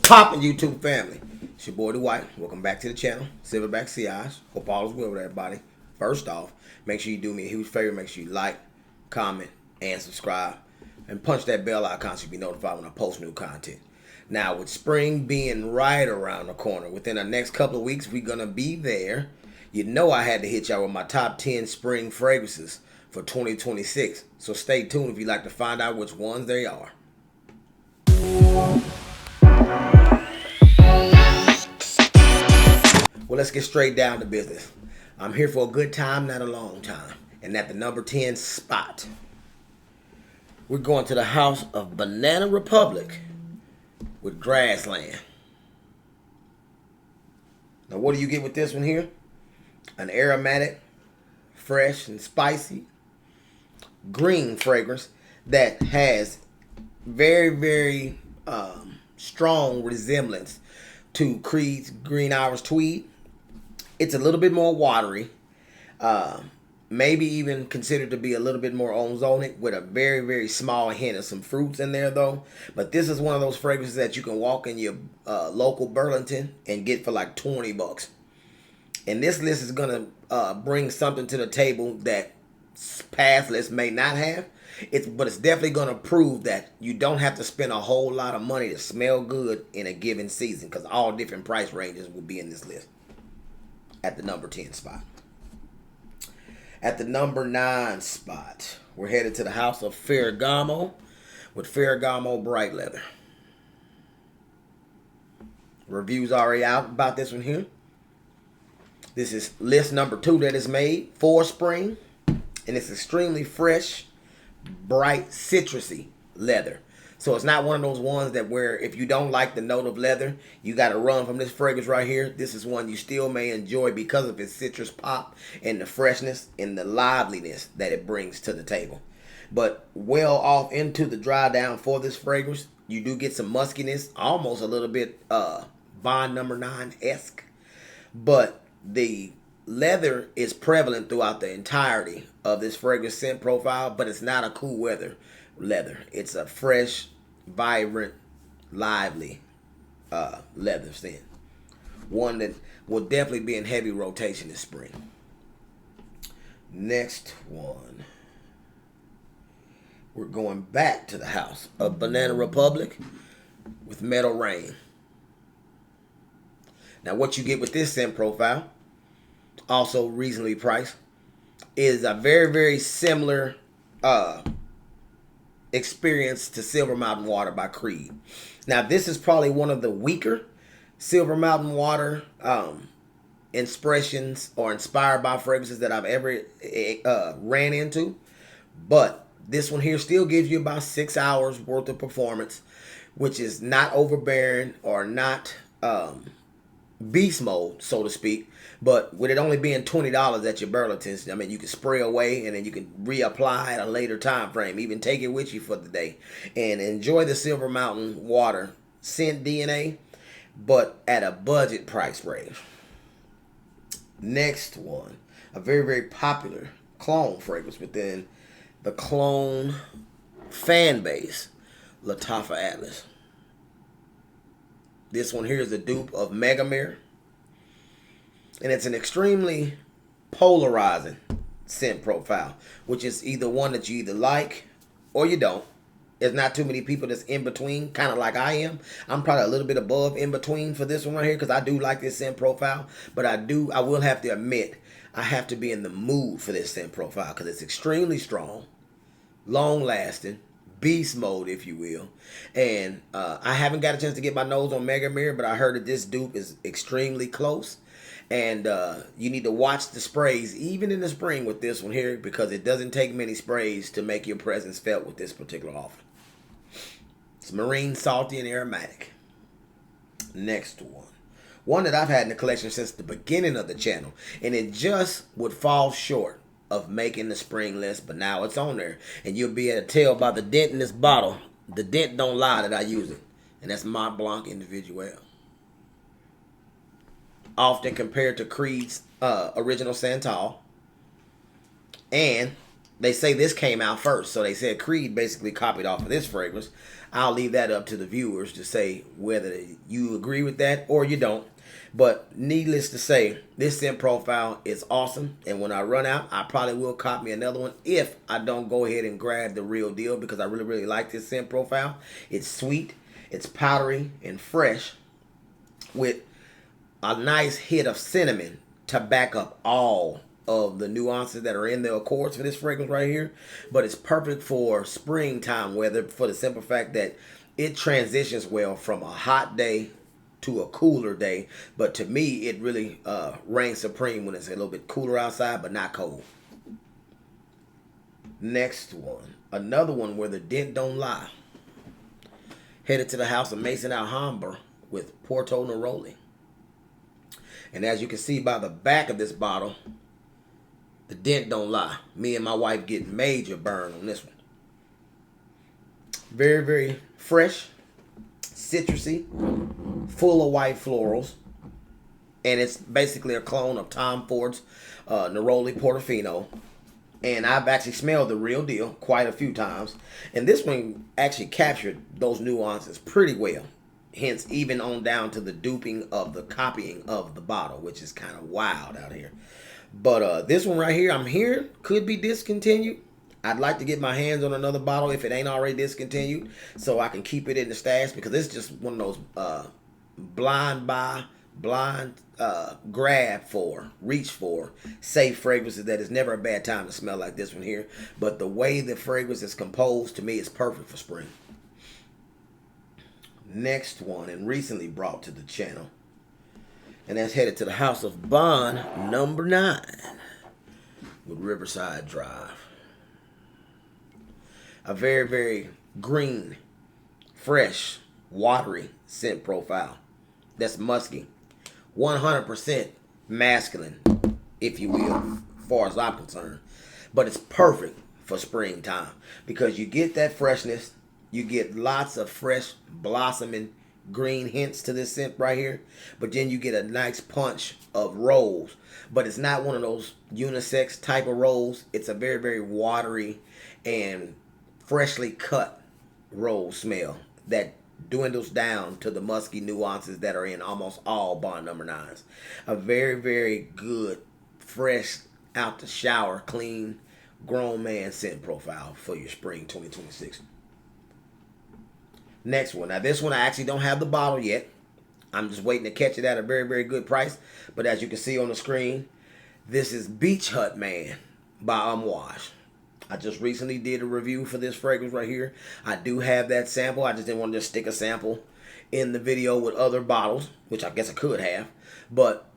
Poppin' YouTube family. It's your boy Dwight. Welcome back to the channel. Silverback Sillage. Hope all is well with everybody. First off, make sure you do me a huge favor. Make sure you like, comment, and subscribe. And punch that bell icon so you be notified when I post new content. Now, with spring being right around the corner, within the next couple of weeks, we're going to be there. You know I had to hit y'all with my top 10 spring fragrances for 2026. So stay tuned if you'd like to find out which ones they are. Well, let's get straight down to business. I'm here for a good time, not a long time. And at the number 10 spot, we're going to the house of Banana Republic with Grassland. Now, what do you get with this one here? An aromatic, fresh and spicy green fragrance that has very strong resemblance to Creed's Green Irish Tweed. It's a little bit more watery, maybe even considered to be a little bit more ozonic with a very small hint of some fruits in there though. But this is one of those fragrances that you can walk in your local Burlington and get for like 20 bucks. And this list is going to bring something to the table that past lists may not have. But it's definitely going to prove that you don't have to spend a whole lot of money to smell good in a given season, because all different price ranges will be in this list. At the number 10 spot. At the number 9 spot, we're headed to the house of Farragamo with Farragamo Bright Leather. Reviews already out about this one here. This is list number 2 that is made for spring, and it's extremely fresh, bright, citrusy leather. So it's not one of those ones that where if you don't like the note of leather, you got to run from this fragrance right here. This is one you still may enjoy because of its citrus pop and the freshness and the liveliness that it brings to the table. But well off into the dry down for this fragrance, you do get some muskiness, almost a little bit Bond Number 9-esque. But the leather is prevalent throughout the entirety of this fragrance scent profile, but it's not a cool weather leather. It's a fresh, vibrant, lively leather scent. One that will definitely be in heavy rotation this spring. Next one. We're going back to the house of Banana Republic with Meadow Rain. Now, what you get with this scent profile, also reasonably priced, is a very similar experience to Silver Mountain Water by Creed. Now, this is probably one of the weaker Silver Mountain Water expressions or inspired by fragrances that I've ever ran into. But this one here still gives you about 6 hours worth of performance, which is not overbearing or not beast mode, so to speak. But with it only being $20 at your Burlingtons, I mean, you can spray away and then you can reapply at a later time frame. Even take it with you for the day and enjoy the Silver Mountain Water scent DNA, but at a budget price range. Next one, a very popular cologne fragrance within the cologne fan base, Latafa Atlas. This one here is a dupe of Mega Mirror. And it's an extremely polarizing scent profile, which is either one that you either like or you don't. There's not too many people that's in between, kind of like I am. I'm probably a little bit above in between for this one right here because I do like this scent profile. But I will have to admit, I have to be in the mood for this scent profile because it's extremely strong, long-lasting, beast mode, if you will. And I haven't got a chance to get my nose on Mega Mirror, but I heard that this dupe is extremely close. And you need to watch the sprays, even in the spring with this one here, because it doesn't take many sprays to make your presence felt with this particular offering. It's marine, salty, and aromatic. Next one. One that I've had in the collection since the beginning of the channel. And it just would fall short of making the spring list, but now it's on there. And you'll be able to tell by the dent in this bottle. The dent don't lie that I use it. And that's my Blanc Individual. Often compared to Creed's original Santal. And they say this came out first. So they said Creed basically copied off of this fragrance. I'll leave that up to the viewers to say whether you agree with that or you don't. But needless to say, this scent profile is awesome. And when I run out, I probably will copy another one if I don't go ahead and grab the real deal, because I really, really like this scent profile. It's sweet, it's powdery and fresh with a nice hit of cinnamon to back up all of the nuances that are in the accords for this fragrance right here. But it's perfect for springtime weather for the simple fact that it transitions well from a hot day to a cooler day. But to me, it really reigns supreme when it's a little bit cooler outside, but not cold. Next one, another one where the dent don't lie. Headed to the house of Maison Alhambra with Porto Naroli. And as you can see by the back of this bottle, the dent don't lie. Me and my wife get major burn on this one. Very, very fresh, citrusy, full of white florals. And it's basically a clone of Tom Ford's Neroli Portofino. And I've actually smelled the real deal quite a few times. And this one actually captured those nuances pretty well. Hence, even on down to the duping of the copying of the bottle, which is kind of wild out here. But this one right here, I'm hearing could be discontinued. I'd like to get my hands on another bottle if it ain't already discontinued, so I can keep it in the stash, because it's just one of those blind grab for, reach for, safe fragrances that is never a bad time to smell like this one here. But the way the fragrance is composed, to me, is perfect for spring. Next one, and recently brought to the channel, and that's headed to the house of Bond number 9 with Riverside Drive. A very, very green, fresh, watery scent profile that's musky. 100% masculine, if you will, as far as I'm concerned. But it's perfect for springtime because you get that freshness. You get lots of fresh, blossoming green hints to this scent right here. But then you get a nice punch of rose. But it's not one of those unisex type of rose. It's a very, very watery and freshly cut rose smell that dwindles down to the musky nuances that are in almost all Bond number 9s. A very, very good, fresh, out the shower, clean, grown man scent profile for your spring 2026. Next one. Now this one I actually don't have the bottle yet. I'm just waiting to catch it at a very, very good price. But as you can see on the screen, this is Beach Hut Man by Amouage. I just recently did a review for this fragrance right here. I do have that sample. I just didn't want to just stick a sample in the video with other bottles, which I guess I could have. But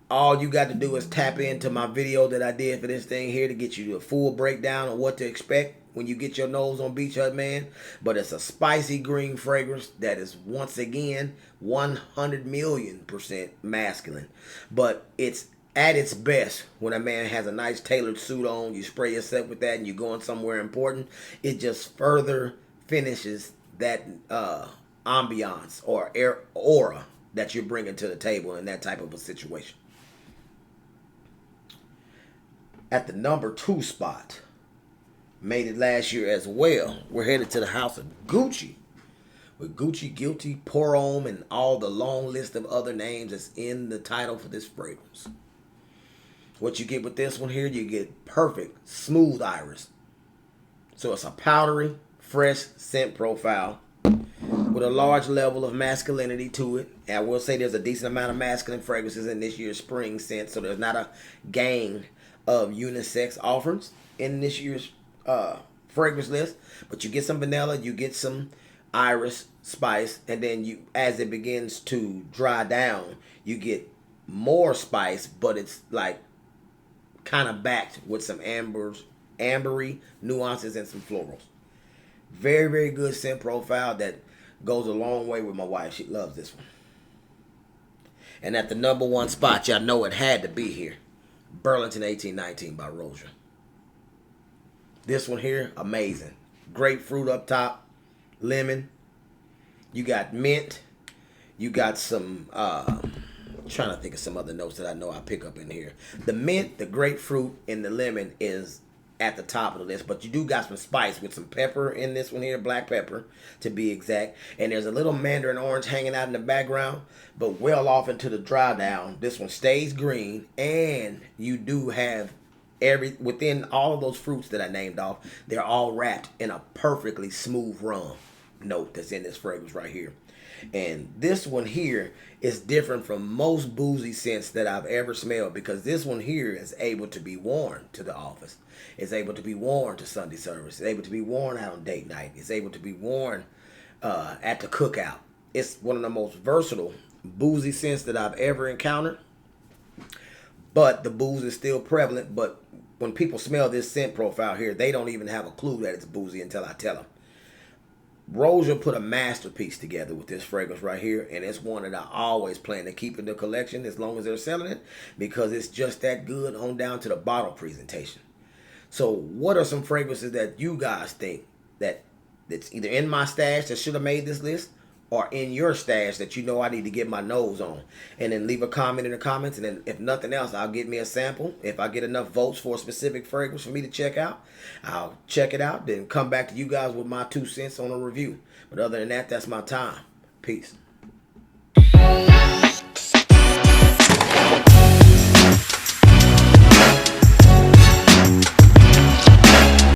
all you got to do is tap into my video that I did for this thing here to get you a full breakdown of what to expect when you get your nose on Beach Hut Man. But it's a spicy green fragrance that is once again 100 million% masculine. But it's at its best when a man has a nice tailored suit on, you spray yourself with that and you're going somewhere important. It just further finishes that ambiance or aura that you're bringing to the table in that type of a situation. At the number 2 spot, made it last year as well, we're headed to the house of Gucci with Gucci Guilty Pom and all the long list of other names that's in the title for this fragrance. What you get with this one here, you get perfect, smooth iris. So it's a powdery, fresh scent profile with a large level of masculinity to it. And I will say there's a decent amount of masculine fragrances in this year's spring scent. So there's not a gang of unisex offerings in this year's fragrance list. But you get some vanilla, you get some iris, spice, and then you, as it begins to dry down, you get more spice, but it's like kind of backed with some ambery nuances and some florals. Very, very good scent profile that goes a long way with my wife. She loves this one. And at the number 1 spot, y'all know it had to be here. Burlington 1819 by Roja. This one here, amazing. Grapefruit up top, lemon. You got mint. You got some trying to think of some other notes that I know I pick up in here. The mint, the grapefruit, and the lemon is at the top of the list, but you do got some spice with some pepper in this one here, black pepper to be exact. And there's a little mandarin orange hanging out in the background, but well off into the dry down. This one stays green, and you do have within all of those fruits that I named off, they're all wrapped in a perfectly smooth rum note that's in this fragrance right here. And this one here is different from most boozy scents that I've ever smelled, because this one here is able to be worn to the office. It's able to be worn to Sunday service. It's able to be worn out on date night. It's able to be worn at the cookout. It's one of the most versatile boozy scents that I've ever encountered. But the booze is still prevalent. But when people smell this scent profile here, they don't even have a clue that it's boozy until I tell them. Rosa put a masterpiece together with this fragrance right here, and it's one that I always plan to keep in the collection as long as they're selling it, because it's just that good on down to the bottle presentation. So what are some fragrances that you guys think that's either in my stash that should have made this list, or in your stash that you know I need to get my nose on? And then leave a comment in the comments, and then if nothing else, I'll get me a sample. If I get enough votes for a specific fragrance for me to check out, I'll check it out, then come back to you guys with my 2 cents on a review. But other than that, that's my time. Peace.